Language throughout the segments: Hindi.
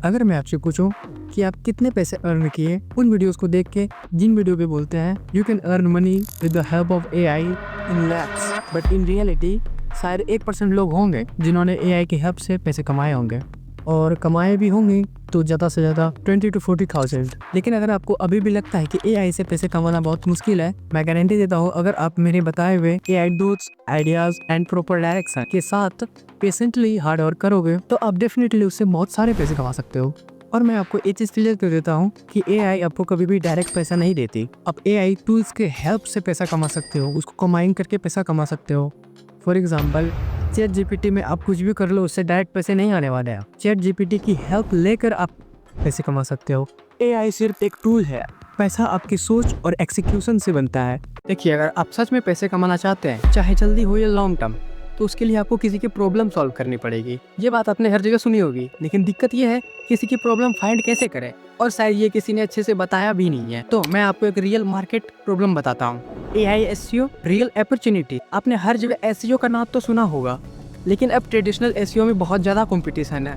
अगर मैं आपसे पूछूं कि आप कितने पैसे अर्न किए उन वीडियोस को देख के, जिन वीडियो पे बोलते हैं you can earn money with the help of AI in lapse, but in reality शायद 1% लोग होंगे जिन्होंने एआई की हेल्प से पैसे कमाए होंगे, और कमाए भी होंगे तो ज़्यादा से ज़्यादा 20 to 40,000। लेकिन अगर आपको अभी भी लगता है कि एआई से पैसे कमाना बहुत मुश्किल है, मैं गारंटी देता हूँ अगर आप मेरे बताए हुए AI tools, ideas and proper direction के साथ पेशेंटली हार्ड वर्क करोगे तो आप डेफिनेटली उससे बहुत सारे पैसे कमा सकते हो। और मैं आपको ये चीज़ क्लियर कर देता हूँ कि एआई आपको कभी भी डायरेक्ट पैसा नहीं देती। आप एआई टूल्स के हेल्प से पैसा कमा सकते हो, उसको कमाइन करके पैसा कमा सकते हो। फॉर एग्जाम्पल, चैट जीपीटी में आप कुछ भी कर लो, उससे डायरेक्ट पैसे नहीं आने वाले हैं। चैट जीपीटी की हेल्प लेकर आप पैसे कमा सकते हो। एआई सिर्फ एक टूल है, पैसा आपकी सोच और एक्सिक्यूशन से बनता है। देखिए, अगर आप सच में पैसे कमाना चाहते हैं, चाहे जल्दी हो या लॉन्ग टर्म, तो उसके लिए आपको किसी की प्रॉब्लम सॉल्व करनी पड़ेगी। ये बात आपने हर जगह सुनी होगी, लेकिन दिक्कत ये है किसी की प्रॉब्लम फाइंड कैसे करें, और शायद ये किसी ने अच्छे से बताया भी नहीं है। तो मैं आपको एक रियल मार्केट प्रॉब्लम बताता हूँ। AI SEO real opportunity. आपने हर जगह एसईओ का नाम तो सुना होगा, लेकिन अब ट्रेडिशनल एसईओ में बहुत ज़्यादा कंपटीशन है,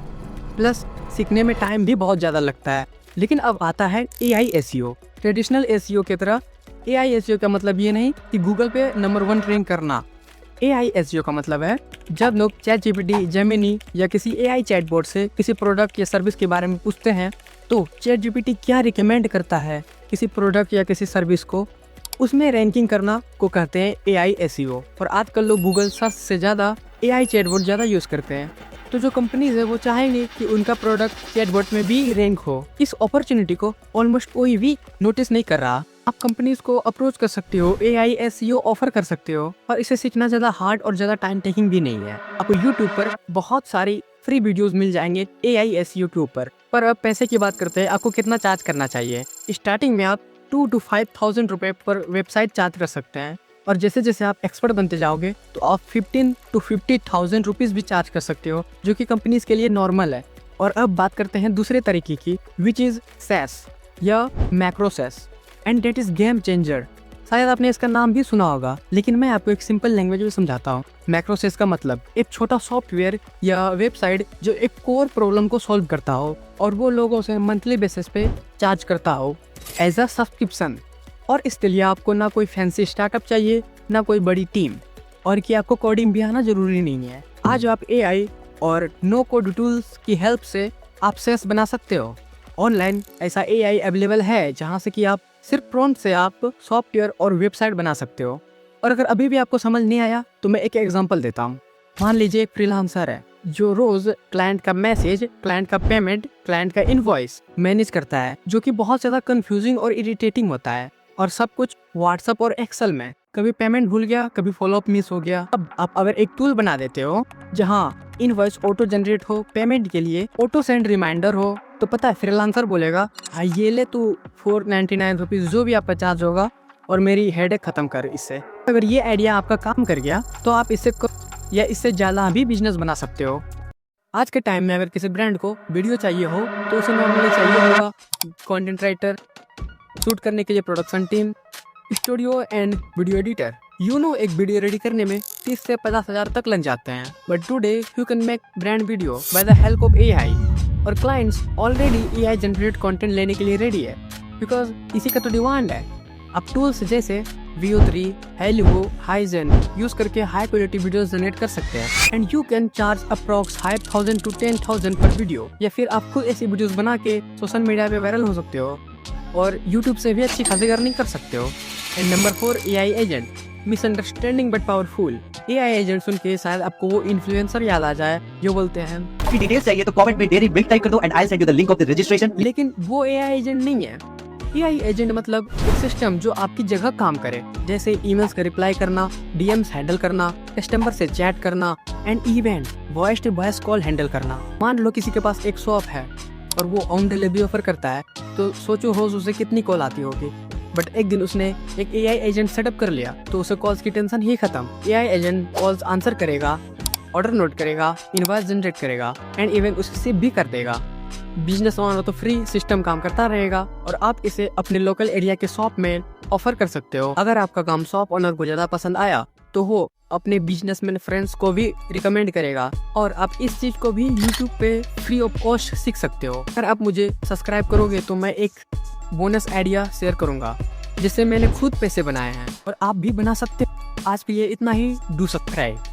प्लस सीखने में टाइम भी बहुत ज़्यादा लगता है। लेकिन अब आता है एआई एसईओ। ट्रेडिशनल एसईओ की तरह एआई एसईओ का मतलब ये नहीं कि गूगल पे नंबर 1 रैंक करना। एआई एसईओ का मतलब है जब लोग चैट जीपीटी, जेमिनी या किसी एआई चैटबॉट से किसी प्रोडक्ट या सर्विस के बारे में पूछते हैं, तो चैट जीपीटी क्या रिकमेंड करता है किसी प्रोडक्ट या किसी सर्विस को, उसमें रैंकिंग करना को कहते हैं एआई एसईओ। और आजकल लोग गूगल सर्च से ज़्यादा एआई चैटबॉट ज़्यादा यूज़ करते हैं, तो जो कंपनीज है वो चाहेंगे कि उनका प्रोडक्ट चैटबॉट में भी रैंक हो। इस अपॉर्चुनिटी को ऑलमोस्ट कोई भी नोटिस नहीं कर रहा। आप कंपनीज को अप्रोच कर सकते हो, एआई एसईओ ऑफर कर सकते हो, और इसे सीखना ज़्यादा हार्ड और ज़्यादा टाइम टेकिंग भी नहीं है। आपको यूट्यूब पर बहुत सारी फ्री वीडियोस मिल जाएंगे एआई एसईओ के ऊपर। पर अब पैसे की बात करते हैं, आपको कितना चार्ज करना चाहिए। स्टार्टिंग में आप 2 to 5,000 रुपये पर वेबसाइट चार्ज कर सकते हैं, और जैसे जैसे आप एक्सपर्ट बनते जाओगे तो आप 15 to 50,000 रुपीज़ भी चार्ज कर सकते हो, जो कि कंपनीज के लिए नॉर्मल है। और अब बात करते हैं दूसरे तरीके की, विच इज़ सैस या macro SaaS, and that is game changer. शायद आपने इसका नाम भी सुना होगा, लेकिन मैं आपको एक सिंपल लैंग्वेज में समझाता हूँ। मैक्रो सैस का मतलब एक छोटा सॉफ्टवेयर या वेबसाइट जो एक कोर प्रॉब्लम को सॉल्व करता हो, और वो लोगों से मंथली बेसिस पे चार्ज करता हो एज अ सब्सक्रिप्शन। और इसके लिए आपको ना कोई फैंसी स्टार्टअप चाहिए, ना कोई बड़ी टीम, और कि आपको कोडिंग भी आना जरूरी नहीं है। आज आप एआई और नो कोड टूल्स की हेल्प से आप सेस बना सकते हो। ऑनलाइन ऐसा एआई अवेलेबल है जहां से कि आप सिर्फ प्रॉम्प्ट से आप सॉफ्टवेयर और वेबसाइट बना सकते हो। और अगर अभी भी आपको समझ नहीं आया तो मैं एक एग्जांपल देता हूँ। मान लीजिए एक फ्रीलांसर है जो रोज क्लाइंट का मैसेज, क्लाइंट का पेमेंट, क्लाइंट का इनवॉइस मैनेज करता है, जो कि बहुत ज़्यादा कंफ्यूजिंग और इरिटेटिंग होता है, और सब कुछ व्हाट्सएप और एक्सेल में। कभी पेमेंट भूल गया, कभी फॉलोअप मिस हो गया। अब आप अगर एक टूल बना देते हो जहाँ इनवॉइस ऑटो जनरेट हो, पेमेंट के लिए ऑटो सेंड रिमाइंडर हो, तो पता है फ्रीलांसर बोलेगा ये ले तू 499 रुपीज़ जो भी आपका चार्ज होगा, और मेरी हेडेक खत्म कर इससे। अगर ये आइडिया आपका काम कर गया तो आप इससे या इससे ज़्यादा भी बिजनेस बना सकते हो। आज के टाइम में अगर किसी ब्रांड को वीडियो चाहिए हो तो उसे नॉर्मली चाहिए होगा कंटेंट राइटर, शूट करने के लिए production team, studio and video editor. एक वीडियो रेडी करने में 30 से 50,000 तक लग जाते हैं, but today you can make brand video by the help of AI. और clients already AI generate content लेने के लिए रेडी है, बिकॉज इसी का तो डिमांड है। आप टूल्स जैसे VO3, हेलियो, हाइजेन यूज करके हाई क्वालिटी वीडियोस जनरेट कर सकते हैं, and you can charge approx 5,000 to 10,000 पर वीडियो। या फिर आप खुद ऐसी वीडियोस बना के सोशल मीडिया पे वायरल हो सकते हो, और YouTube से भी अच्छी खासी अर्निंग कर सकते हो। And number 4, AI agent. Misunderstanding but powerful. AI agent सुन के शायद आपको वो इन्फ्लुएंसर याद आ जाए जो बोलते हैं की डिटेल्स चाहिए तो कमेंट में डेयरी मिल्क टाइप कर दो and I will send you the link of the registration. लेकिन वो एआई एजेंट नहीं है। एआई एजेंट मतलब एक सिस्टम जो आपकी जगह काम करे, जैसे ईमेल्स का रिप्लाई करना, डीएम्स हैंडल करना, कस्टमर से चैट करना, and even voice to voice call handle करना। मान लो किसी के पास एक शॉप है और वो होम डिलीवरी ऑफर करता है, तो सोचो रोज उसे कितनी कॉल आती होगी। बट एक दिन उसने एक एआई एजेंट सेटअप कर लिया तो उसे कॉल्स की टेंशन ही खत्म। एआई एजेंट कॉल्स आंसर करेगा, ऑर्डर नोट करेगा, इनवॉइस जनरेट करेगा, एंड इवन उसे सेव भी कर देगा। बिजनेस ऑनर तो फ्री सिस्टम काम करता रहेगा, और आप इसे अपने लोकल एरिया के शॉप में ऑफर कर सकते हो। अगर आपका काम शॉप ओनर को ज़्यादा पसंद आया तो वो अपने बिजनेसमैन फ्रेंड्स को भी रिकमेंड करेगा और आप इस चीज़ को भी यूट्यूब पे फ्री ऑफ कॉस्ट सीख सकते हो। अगर आप मुझे सब्सक्राइब करोगे तो मैं एक बोनस आइडिया शेयर करूँगा जिससे मैंने खुद पैसे बनाए हैं और आप भी बना सकते हो। आज के लिए इतना ही। Do subscribe.